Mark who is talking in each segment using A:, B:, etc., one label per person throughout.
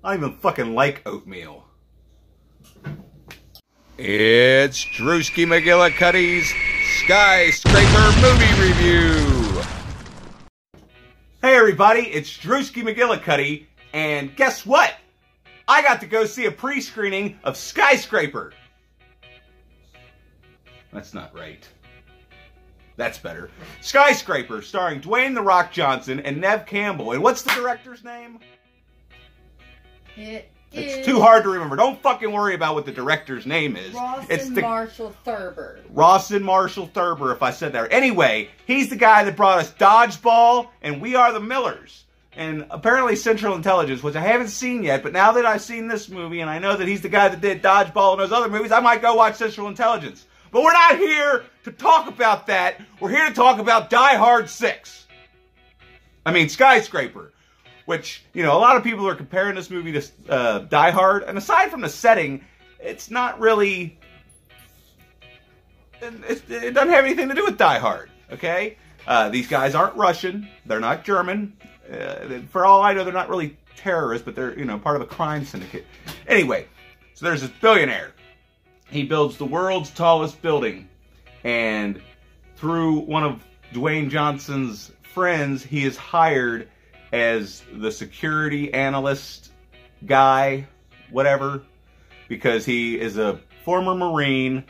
A: I don't even fucking like oatmeal. It's Drewski McGillicuddy's Skyscraper movie review. Hey everybody, it's Drewski McGillicuddy, and guess what? I got to go see a pre-screening of Skyscraper. That's not right. That's better. Skyscraper, starring Dwayne "The Rock" Johnson and Neve Campbell. And what's the director's name? It's too hard to remember. Don't fucking worry about what the director's name is.
B: Marshall Thurber.
A: Rawson Marshall Thurber, if I said that. Anyway, he's the guy that brought us Dodgeball and We Are the Millers. And apparently Central Intelligence, which I haven't seen yet, but now that I've seen this movie and I know that he's the guy that did Dodgeball and those other movies, I might go watch Central Intelligence. But we're not here to talk about that. We're here to talk about Die Hard 6. I mean, Skyscraper. Which, you know, a lot of people are comparing this movie to Die Hard. And aside from the setting, it's not really... It doesn't have anything to do with Die Hard, okay? These guys aren't Russian. They're not German. For all I know, they're not really terrorists, but they're, you know, part of a crime syndicate. Anyway, so there's this billionaire. He builds the world's tallest building. And through one of Dwayne Johnson's friends, he is hired as the security analyst guy, whatever, because he is a former Marine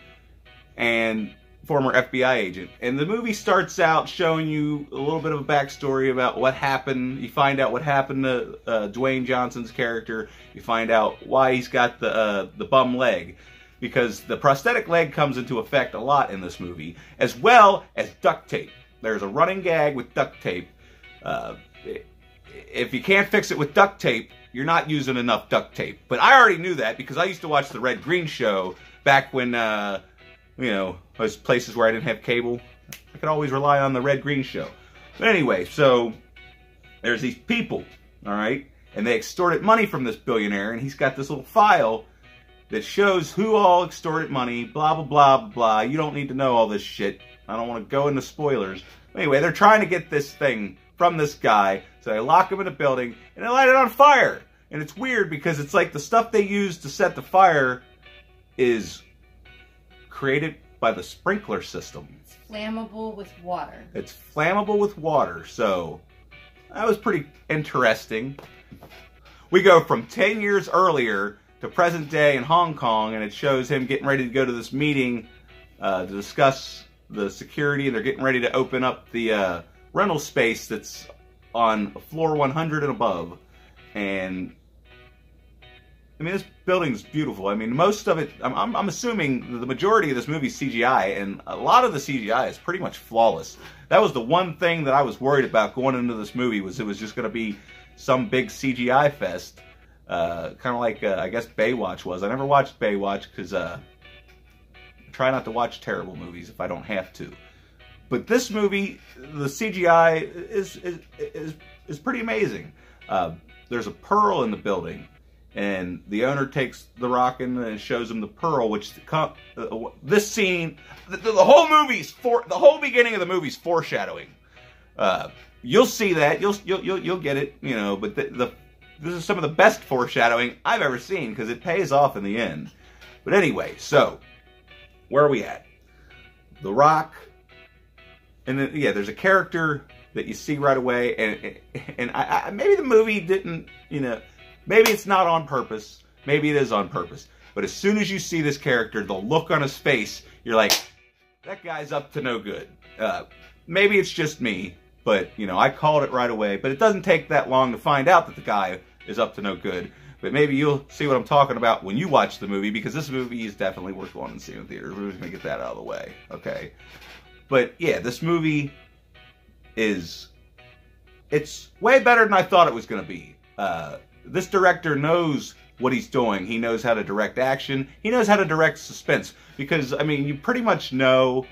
A: and former FBI agent. And the movie starts out showing you a little bit of a backstory about what happened. You find out what happened to Dwayne Johnson's character. You find out why he's got the bum leg, because the prosthetic leg comes into effect a lot in this movie, as well as duct tape. There's a running gag with duct tape. If you can't fix it with duct tape, you're not using enough duct tape. But I already knew that because I used to watch the Red Green Show back when, you know, those places where I didn't have cable. I could always rely on the Red Green Show. But anyway, so there's these people, all right? And they extorted money from this billionaire, and he's got this little file that shows who all extorted money, blah, blah, blah, blah. You don't need to know all this shit. I don't want to go into spoilers. Anyway, they're trying to get this thing from this guy, so they lock him in a building, and they light it on fire. And it's weird because it's like the stuff they use to set the fire is created by the sprinkler system.
B: It's flammable with water.
A: It's flammable with water, so that was pretty interesting. We go from 10 years earlier to present day in Hong Kong, and it shows him getting ready to go to this meeting to discuss the security, and they're getting ready to open up the rental space that's on floor 100 and above. And I mean, this building's beautiful. I mean, most of it, I'm assuming the majority of this movie is CGI, and a lot of the CGI is pretty much flawless. That was the one thing that I was worried about going into this movie, was it was just going to be some big CGI fest. Kind of like, I guess, Baywatch was. I never watched Baywatch because I try not to watch terrible movies if I don't have to. But this movie, the CGI is pretty amazing. There's a pearl in the building, and the owner takes the rock in and shows him the pearl, which this scene, the whole movie's the whole beginning of the movie's foreshadowing. You'll see that, you'll get it, you know. But this is some of the best foreshadowing I've ever seen because it pays off in the end. But anyway, so where are we at? The Rock. And then, yeah, there's a character that you see right away, and I maybe the movie didn't, you know, maybe it's not on purpose, maybe it is on purpose, but as soon as you see this character, the look on his face, you're like, that guy's up to no good. Maybe it's just me, but, you know, I called it right away, but it doesn't take that long to find out that the guy is up to no good. But maybe you'll see what I'm talking about when you watch the movie, because this movie is definitely worth going and seeing in theaters. We're just going to get that out of the way, okay? But yeah, this movie it's way better than I thought it was going to be. This director knows what he's doing. He knows how to direct action. He knows how to direct suspense. Because, I mean, you pretty much know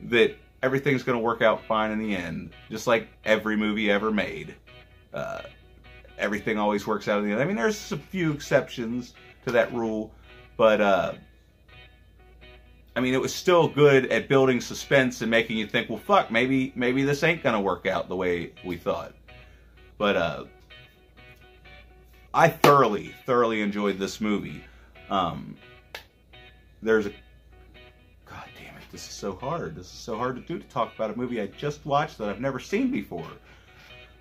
A: that everything's going to work out fine in the end. Just like every movie ever made. Everything always works out in the end. I mean, there's a few exceptions to that rule. But, I mean, it was still good at building suspense and making you think, well, fuck, maybe this ain't gonna work out the way we thought. But I thoroughly enjoyed this movie. There's a... God damn it, this is so hard. This is so hard to do, to talk about a movie I just watched that I've never seen before.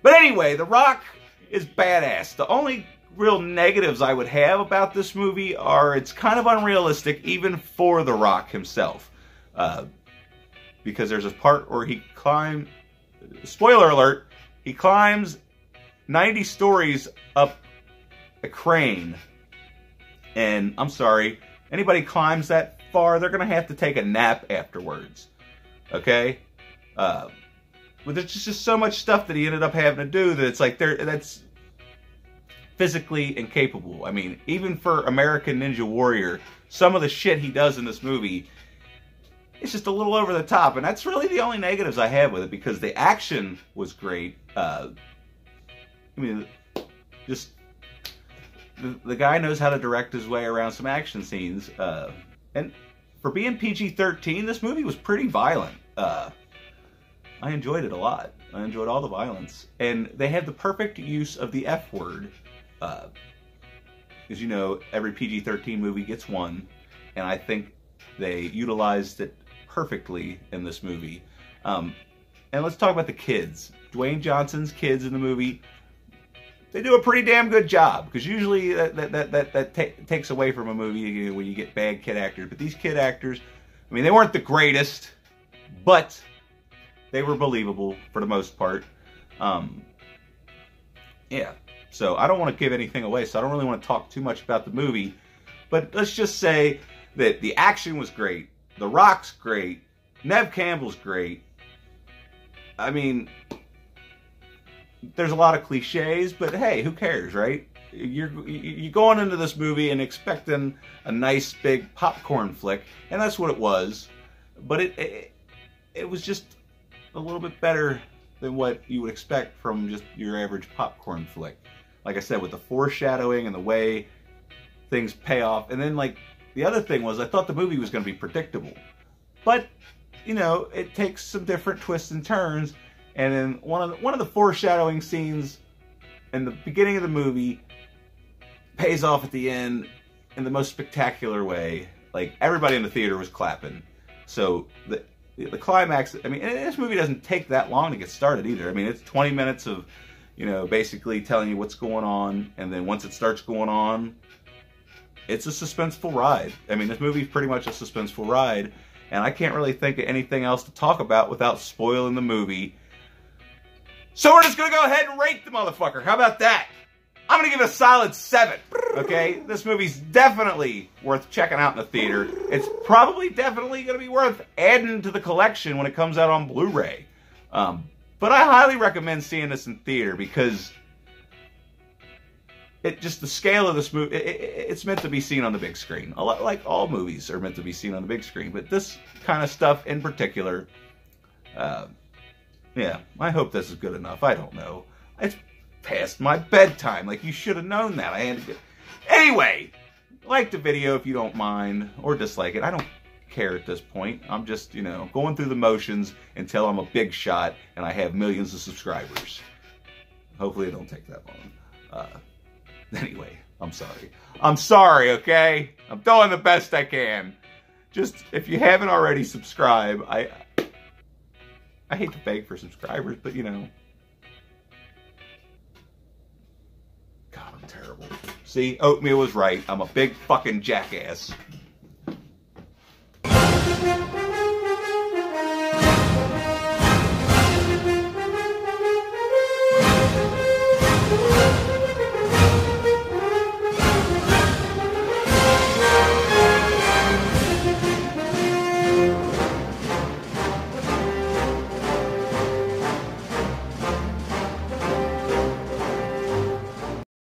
A: But anyway, The Rock is badass. The only real negatives I would have about this movie are it's kind of unrealistic even for The Rock himself. Because there's a part where he climbs... Spoiler alert, he climbs 90 stories up a crane. And I'm sorry, anybody climbs that far, they're going to have to take a nap afterwards. Okay? But there's just so much stuff that he ended up having to do that it's like that's physically incapable. I mean, even for American Ninja Warrior, some of the shit he does in this movie, it's just a little over the top. And that's really the only negatives I have with it, because the action was great. I mean, just... The guy knows how to direct his way around some action scenes. And for being PG-13, this movie was pretty violent. I enjoyed it a lot. I enjoyed all the violence. And they had the perfect use of the F word. As you know, every PG-13 movie gets one. And I think they utilized it perfectly in this movie. And let's talk about the kids. Dwayne Johnson's kids in the movie, they do a pretty damn good job, because usually that takes away from a movie when you get bad kid actors. But these kid actors, I mean, they weren't the greatest, but they were believable for the most part. Yeah, so I don't want to give anything away, so I don't really want to talk too much about the movie. But let's just say that the action was great, The Rock's great, Neve Campbell's great. I mean... There's a lot of cliches, but hey, who cares, right? You're going into this movie and expecting a nice big popcorn flick, and that's what it was. But it was just a little bit better than what you would expect from just your average popcorn flick. Like I said, with the foreshadowing and the way things pay off. And then, like, the other thing was, I thought the movie was going to be predictable. But, you know, it takes some different twists and turns. And then one of the foreshadowing scenes in the beginning of the movie pays off at the end in the most spectacular way. Like, everybody in the theater was clapping. So the climax, I mean, this movie doesn't take that long to get started either. I mean, it's 20 minutes of, you know, basically telling you what's going on, and then once it starts going on, it's a suspenseful ride. I mean, this movie's pretty much a suspenseful ride, and I can't really think of anything else to talk about without spoiling the movie. So we're just going to go ahead and rate the motherfucker. How about that? I'm going to give it a solid 7. Okay? This movie's definitely worth checking out in the theater. It's probably definitely going to be worth adding to the collection when it comes out on Blu-ray. But I highly recommend seeing this in theater, because the scale of this movie, it's meant to be seen on the big screen. A lot, like all movies are meant to be seen on the big screen. But this kind of stuff in particular... yeah, I hope this is good enough. I don't know. It's past my bedtime. Like, you should have known that. I had to get... Anyway, like the video if you don't mind, or dislike it. I don't care at this point. I'm just, you know, going through the motions until I'm a big shot and I have millions of subscribers. Hopefully it don't take that long. Anyway, I'm sorry. I'm sorry, okay? I'm doing the best I can. Just, if you haven't already subscribed, I hate to beg for subscribers, but, you know. God, I'm terrible. See, Oatmeal was right. I'm a big fucking jackass.